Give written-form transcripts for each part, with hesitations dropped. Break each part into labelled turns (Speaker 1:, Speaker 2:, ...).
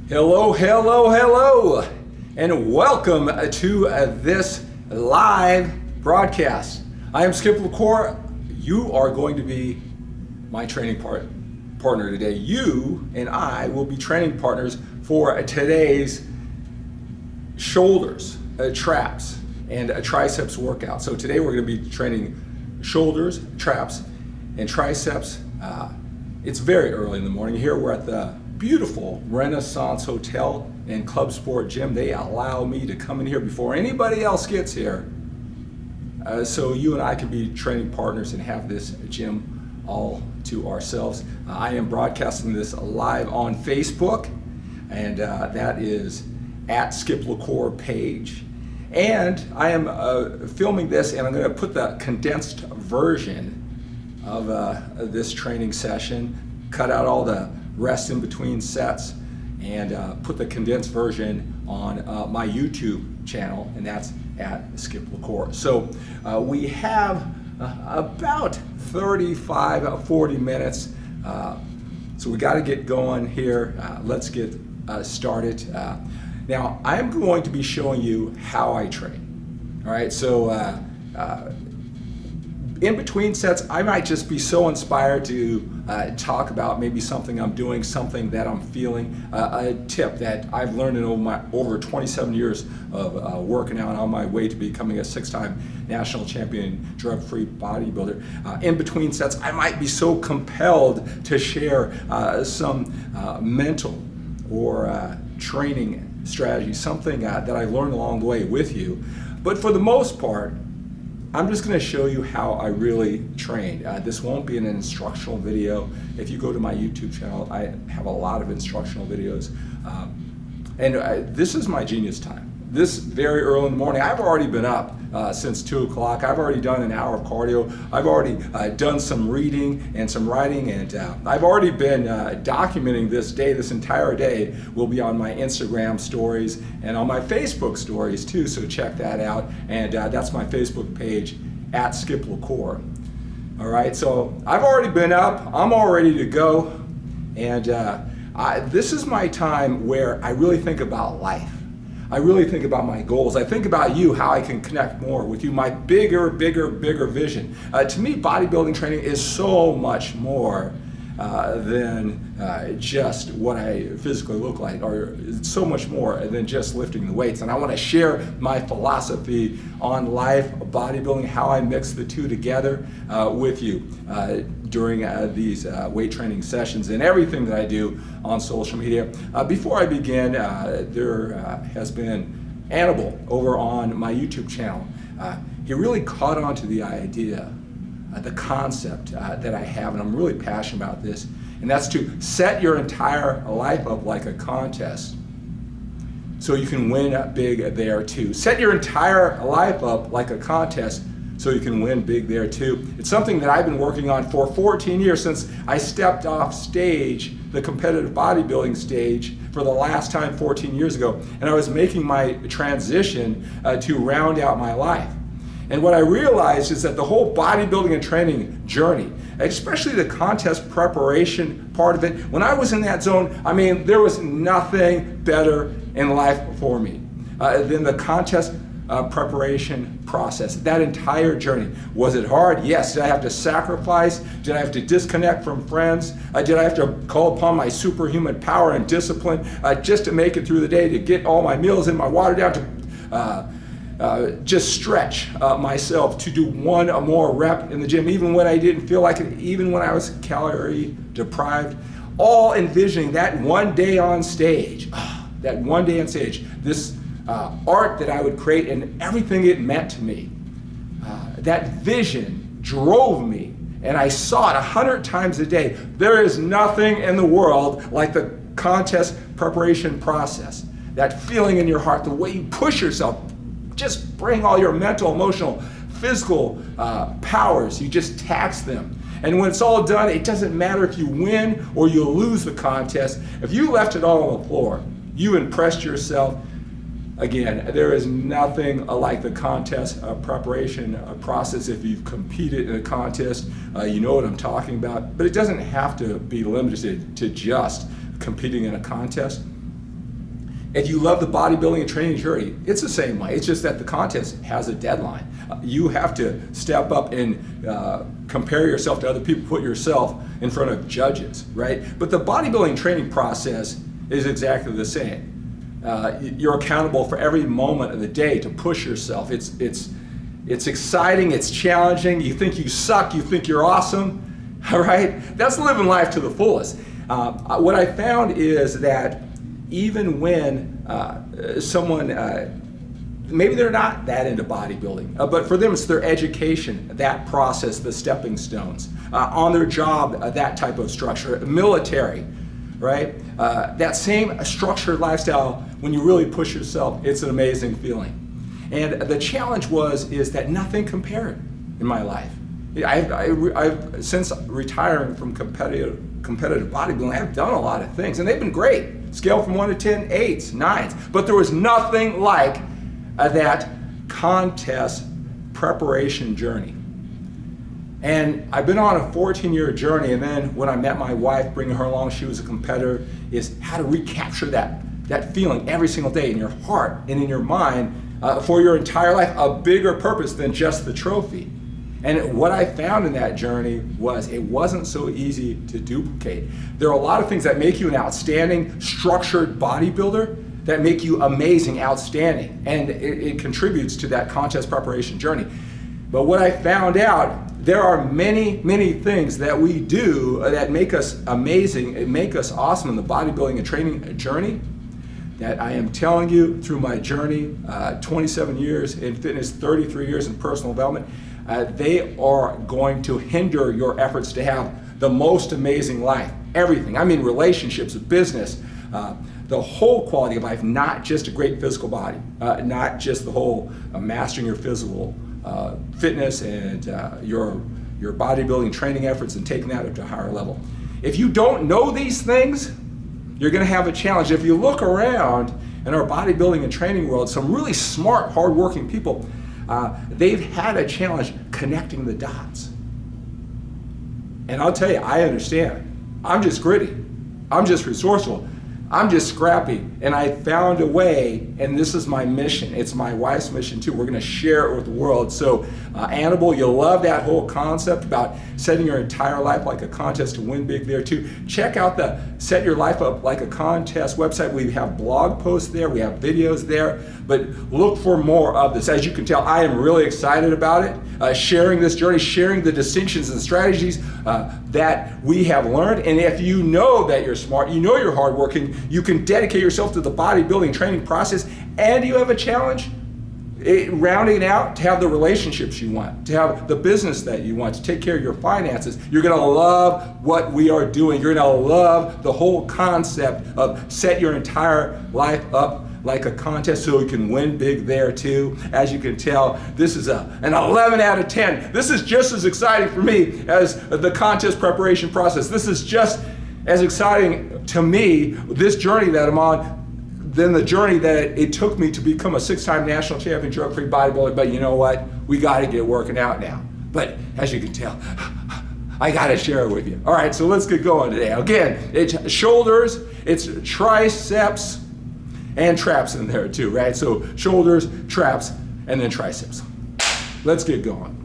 Speaker 1: Hello, hello, hello, and welcome to this live broadcast. I am Skip LaCour. You are going to be my training partner today. You and I will be training partners for today's shoulders, traps, and a triceps workout. So today we're going to be training shoulders, traps, and triceps. It's very early in the morning. Here we're at the beautiful Renaissance Hotel and Club Sport Gym. They allow me to come in here before anybody else gets here, so you and I can be training partners and have this gym all to ourselves. I am broadcasting this live on Facebook, and that is at Skip LaCour page. And I am filming this, and I'm going to put the condensed version of this training session, cut out all the rest in between sets, and put the condensed version on my YouTube channel, and that's at Skip LaCour. So we have about 40 minutes, so we got to get going here. Let's get started. Now I'm going to be showing you how I train. All right, so in between sets, I might just be so inspired to talk about maybe something I'm doing, something that I'm feeling, a tip that I've learned in over 27 years of working out on my way to becoming a 6-time national champion drug-free bodybuilder. In between sets, I might be so compelled to share some mental or training strategy, something that I learned along the way with you. But for the most part, I'm just going to show you how I really train. This won't be an instructional video. If you go to my YouTube channel, I have a lot of instructional videos. This is my genius time. This very early in the morning, I've already been up since 2 o'clock. I've already done an hour of cardio. I've already done some reading and some writing, and I've already been documenting this day. This entire day will be on my Instagram stories and on my Facebook stories too, so check that out. And that's my Facebook page, at Skip LaCour. All right, so I've already been up. I'm all ready to go. And this is my time where I really think about life. I really think about my goals. I think about you, how I can connect more with you, my bigger vision. To me, bodybuilding training is so much more than just what I physically look like, or it's so much more than just lifting the weights. And I want to share my philosophy on life, bodybuilding, how I mix the two together with you during these weight training sessions and everything that I do on social media. Before I begin, there has been Annabelle over on my YouTube channel. He really caught on to the idea, the concept that I have, and I'm really passionate about this, and that's to set your entire life up like a contest so you can win big there too. Set your entire life up like a contest so you can win big there too. It's something that I've been working on for 14 years, since I stepped off stage, the competitive bodybuilding stage, for the last time 14 years ago, and I was making my transition to round out my life. And what I realized is that the whole bodybuilding and training journey, especially the contest preparation part of it, when I was in that zone, I mean, there was nothing better in life for me than the contest preparation process. That entire journey. Was it hard? Yes. Did I have to sacrifice? Did I have to disconnect from friends? Did I have to call upon my superhuman power and discipline just to make it through the day, to get all my meals in, my water down, to just stretch myself to do one more rep in the gym, even when I didn't feel like it, even when I was calorie deprived, all envisioning that one day on stage, this art that I would create and everything it meant to me. That vision drove me, and I saw it 100 times a day. There is nothing in the world like the contest preparation process. That feeling in your heart, the way you push yourself, just bring all your mental, emotional, physical powers, you just tax them. And when it's all done, it doesn't matter if you win or you lose the contest. If you left it all on the floor, you impressed yourself. Again, there is nothing like the contest preparation process. If you've competed in a contest, you know what I'm talking about. But it doesn't have to be limited to just competing in a contest. If you love the bodybuilding and training journey, it's the same way. It's just that the contest has a deadline. You have to step up and compare yourself to other people, put yourself in front of judges, right? But the bodybuilding training process is exactly the same. You're accountable for every moment of the day to push yourself. It's exciting, it's challenging. You think you suck, you think you're awesome, all right? That's living life to the fullest. What I found is that even when someone, maybe they're not that into bodybuilding, but for them it's their education, that process, the stepping stones, on their job, that type of structure, military, right? That same structured lifestyle, when you really push yourself, it's an amazing feeling. And the challenge is that nothing compared in my life. I've since retiring from competitive bodybuilding, I've done a lot of things, and they've been great. Scale from 1 to 10, 8s, 9s. But there was nothing like that contest preparation journey. And I've been on a 14-year journey, and then when I met my wife, bringing her along, she was a competitor, is how to recapture that feeling every single day in your heart and in your mind for your entire life, a bigger purpose than just the trophy. And what I found in that journey was it wasn't so easy to duplicate. There are a lot of things that make you an outstanding, structured bodybuilder that make you amazing, outstanding, and it contributes to that contest preparation journey. But what I found out, there are many, many things that we do that make us amazing, make us awesome in the bodybuilding and training journey, that I am telling you through my journey, 27 years in fitness, 33 years in personal development, they are going to hinder your efforts to have the most amazing life. Everything. I mean relationships, business, the whole quality of life, not just a great physical body, not just the whole mastering your physical fitness and your bodybuilding training efforts and taking that up to a higher level. If you don't know these things, you're going to have a challenge. If you look around in our bodybuilding and training world, some really smart, hardworking people, they've had a challenge connecting the dots. And I'll tell you, I understand. I'm just gritty. I'm just resourceful. I'm just scrappy. And I found a way, and this is my mission. It's my wife's mission too. We're going to share it with the world. So, Annabelle, you'll love that whole concept about setting your entire life like a contest to win big there too. Check out the Set Your Life Up Like a Contest website. We have blog posts there. We have videos there. But look for more of this. As you can tell, I am really excited about it. Sharing this journey, sharing the distinctions and strategies that we have learned. And if you know that you're smart, you know you're hardworking, you can dedicate yourself to the bodybuilding training process, and you have a challenge, rounding it out to have the relationships you want, to have the business that you want, to take care of your finances. You're going to love what we are doing. You're going to love the whole concept of set your entire life up like a contest so you can win big there too. As you can tell, this is an 11 out of 10. This is just as exciting for me as the contest preparation process. This is just as exciting to me, this journey that I'm on, than the journey that it took me to become a 6-time national champion drug-free bodybuilder. But you know what? We got to get working out now. But as you can tell, I got to share it with you. All right, so let's get going today. Again, it's shoulders, it's triceps, and traps in there too, right? So shoulders, traps, and then triceps. Let's get going.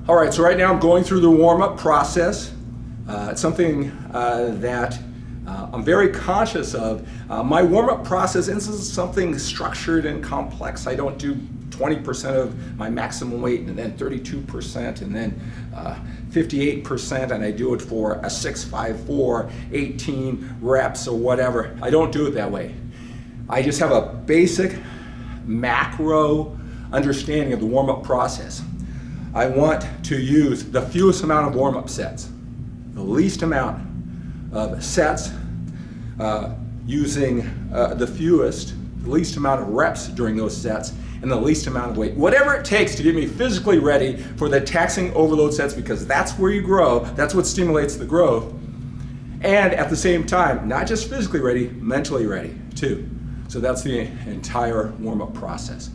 Speaker 1: All right, so right now I'm going through the warm-up process. It's something that I'm very conscious of. My warm-up process isn't something structured and complex. I don't do 20% of my maximum weight and then 32% and then 58%, and I do it for a 6-5-4, 18 reps or whatever. I don't do it that way. I just have a basic macro understanding of the warm-up process. I want to use the fewest amount of warm-up sets, the least amount of sets, using the fewest the least amount of reps during those sets and the least amount of weight. Whatever it takes to get me physically ready for the taxing overload sets, because that's where you grow, that's what stimulates the growth. And at the same time, not just physically ready, mentally ready too. So that's the entire warm-up process.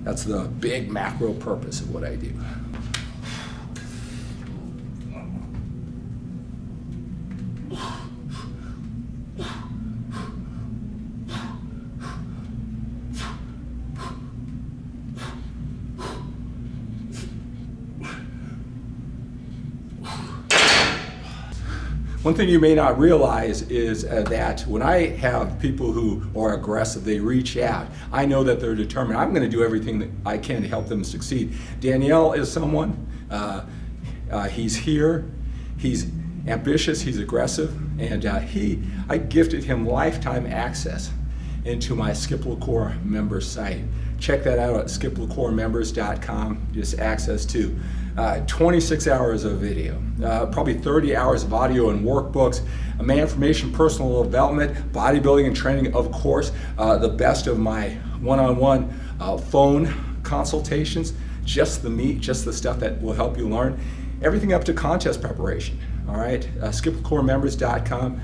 Speaker 1: That's the big macro purpose of what I do. One thing you may not realize is that when I have people who are aggressive, they reach out, I know that they're determined. I'm going to do everything that I can to help them succeed. Danielle is someone, he's here, he's ambitious, he's aggressive, and I gifted him lifetime access into my Skip LaCour member site. Check that out at skiplacourmembers.com, just access to 26 hours of video, probably 30 hours of audio and workbooks, my information, personal development, bodybuilding and training, of course, the best of my one-on-one phone consultations, just the meat, just the stuff that will help you learn, everything up to contest preparation, all right? skiplacourmembers.com.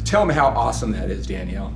Speaker 1: Tell them how awesome that is, Danielle.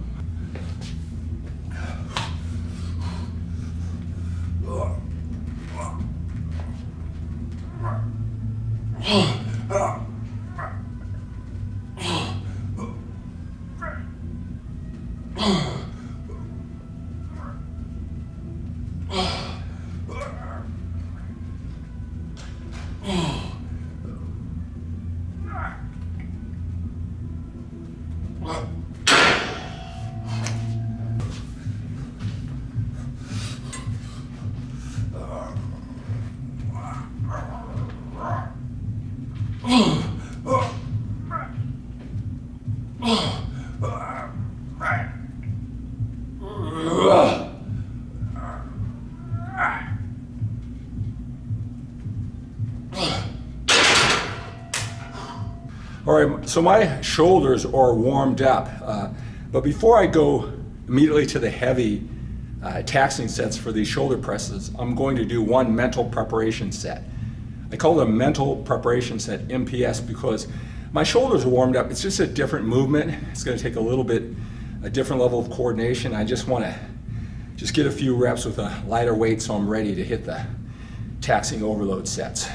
Speaker 1: All right, so my shoulders are warmed up, but before I go immediately to the heavy taxing sets for these shoulder presses, I'm going to do one mental preparation set. I call it a mental preparation set, M.P.S, because my shoulders are warmed up. It's just a different movement. It's going to take a different level of coordination. I just want to get a few reps with a lighter weight so I'm ready to hit the taxing overload sets.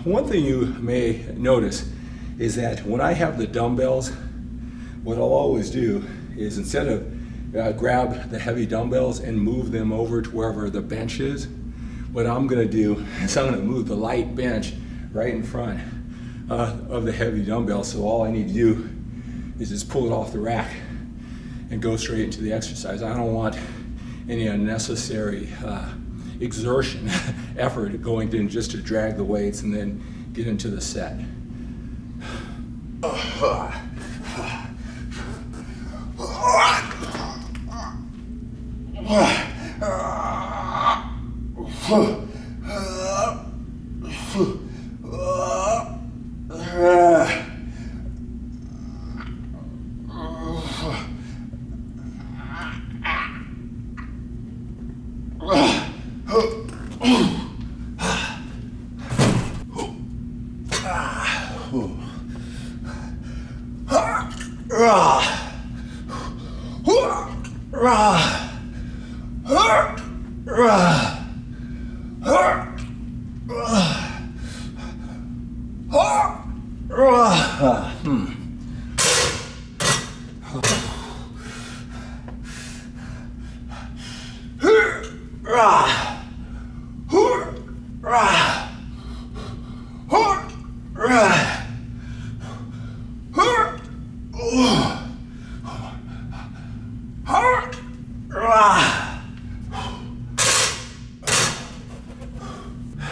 Speaker 1: One thing you may notice is that when I have the dumbbells, what I'll always do is instead of grab the heavy dumbbells and move them over to wherever the bench is, what I'm going to do is I'm going to move the light bench right in front of the heavy dumbbells. So all I need to do is just pull it off the rack and go straight into the exercise. I don't want any unnecessary exertion, effort going in just to drag the weights and then get into the set.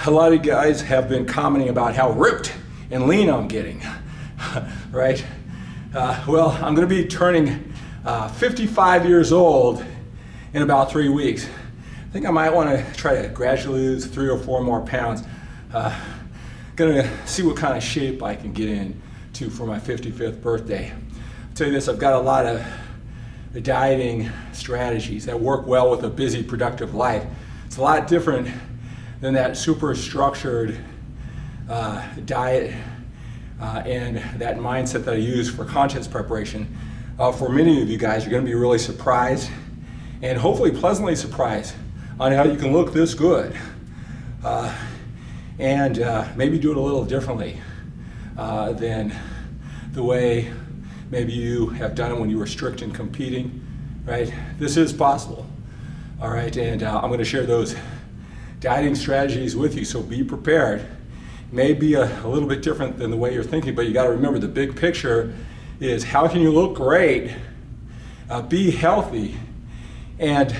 Speaker 1: a lot of guys have been commenting about how ripped and lean I'm getting, right? Well, I'm going to be turning 55 years old in about 3 weeks. I think I might want to try to gradually lose 3 or 4 more pounds. Going to see what kind of shape I can get into for my 55th birthday. I'll tell you this, I've got a lot of dieting strategies that work well with a busy, productive life. It's a lot different than that super structured diet and that mindset that I use for contest preparation. For many of you guys, you're going to be really surprised and hopefully pleasantly surprised on how you can look this good and maybe do it a little differently than the way maybe you have done it when you were strict in competing, right? This is possible, all right? And I'm going to share those dieting strategies with you, so be prepared. It may be a little bit different than the way you're thinking, but you got to remember the big picture is how can you look great, be healthy, and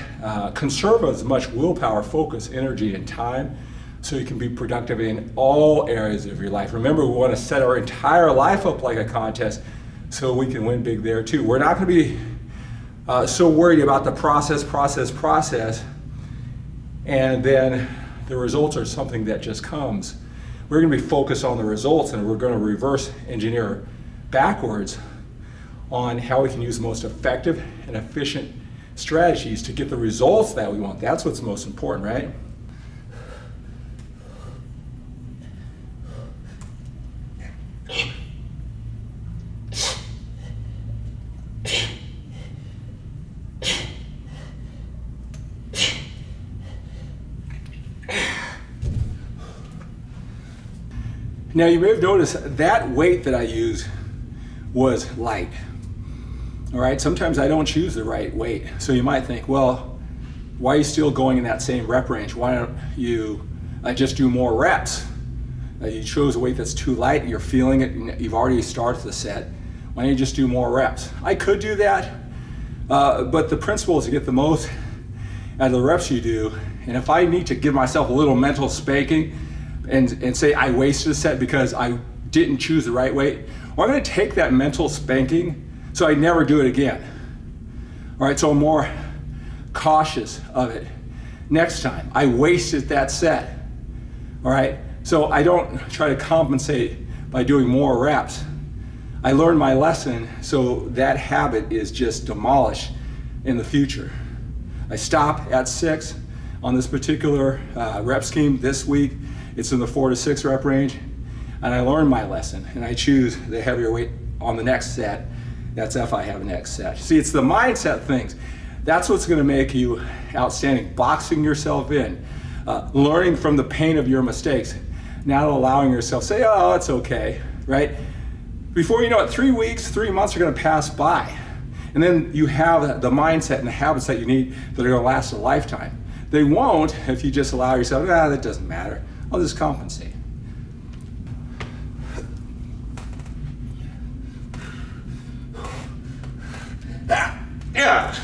Speaker 1: conserve as much willpower, focus, energy, and time so you can be productive in all areas of your life. Remember, we want to set our entire life up like a contest so we can win big there too. We're not going to be so worried about the process, and then the results are something that just comes. We're going to be focused on the results, and we're going to reverse engineer backwards on how we can use the most effective and efficient strategies to get the results that we want. That's what's most important, right? Now you may have noticed that weight that I use was light. All right, sometimes I don't choose the right weight. So you might think, well, why are you still going in that same rep range? Why don't you just do more reps? You chose a weight that's too light, you're feeling it, and you've already started the set. Why don't you just do more reps? I could do that, but the principle is to get the most out of the reps you do. And if I need to give myself a little mental spanking and say I wasted a set because I didn't choose the right weight, well, I'm going to take that mental spanking so I never do it again. All right, so I'm more cautious of it next time. I wasted that set. All right, so I don't try to compensate by doing more reps. I learned my lesson, so that habit is just demolished in the future. I stop at 6 on this particular rep scheme this week. It's in the 4 to 6 rep range, and I learned my lesson, and I choose the heavier weight on the next set. That's if I have a next set. See, it's the mindset things. That's what's going to make you outstanding. Boxing yourself in, learning from the pain of your mistakes, not allowing yourself to say, oh, it's okay, right? Before you know it, 3 weeks, 3 months are going to pass by, and then you have the mindset and the habits that you need that are going to last a lifetime. They won't if you just allow yourself, that doesn't matter. I'll just compensate. Yeah.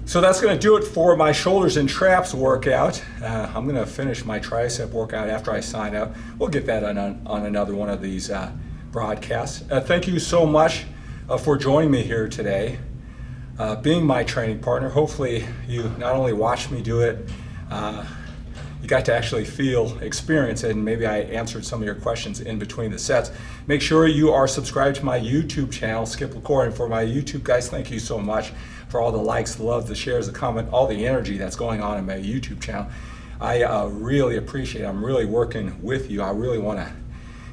Speaker 1: So that's going to do it for my shoulders and traps workout. I'm going to finish my tricep workout after I sign out. We'll get that on another one of these broadcasts. Thank you so much for joining me here today, being my training partner. Hopefully you not only watched me do it, you got to actually experience it, and maybe I answered some of your questions in between the sets. Make sure you are subscribed to my YouTube channel, Skip LaCour. And for my YouTube guys, thank you so much for all the likes, the love, the shares, the comment, all the energy that's going on in my YouTube channel. I really appreciate it. I'm really working with you. I really want to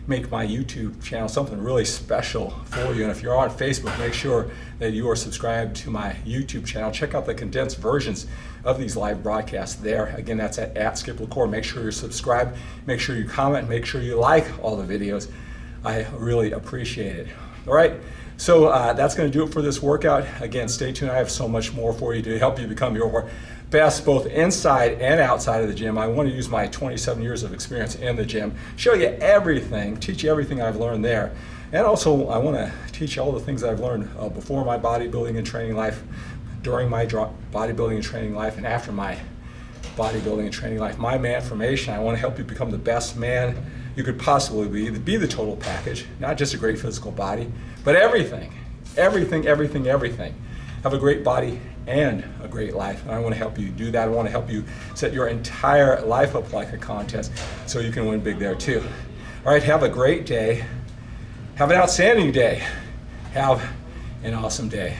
Speaker 1: make my YouTube channel something really special for you. And if you're on Facebook, make sure that you are subscribed to my YouTube channel. Check out the condensed versions of these live broadcasts there. Again, that's at Skip LaCour. Make sure you're subscribed. Make sure you comment. Make sure you like all the videos. I really appreciate it. All right. So that's going to do it for this workout. Again, stay tuned. I have so much more for you to help you become your best both inside and outside of the gym. I want to use my 27 years of experience in the gym, show you everything, teach you everything I've learned there. And also I want to teach you all the things I've learned before my bodybuilding and training life, during my bodybuilding and training life, and after my bodybuilding and training life. My manformation, I want to help you become the best man you could possibly be the total package, not just a great physical body, but everything. Have a great body and a great life. And I want to help you do that. I want to help you set your entire life up like a contest so you can win big there too. All right, have a great day. Have an outstanding day. Have an awesome day.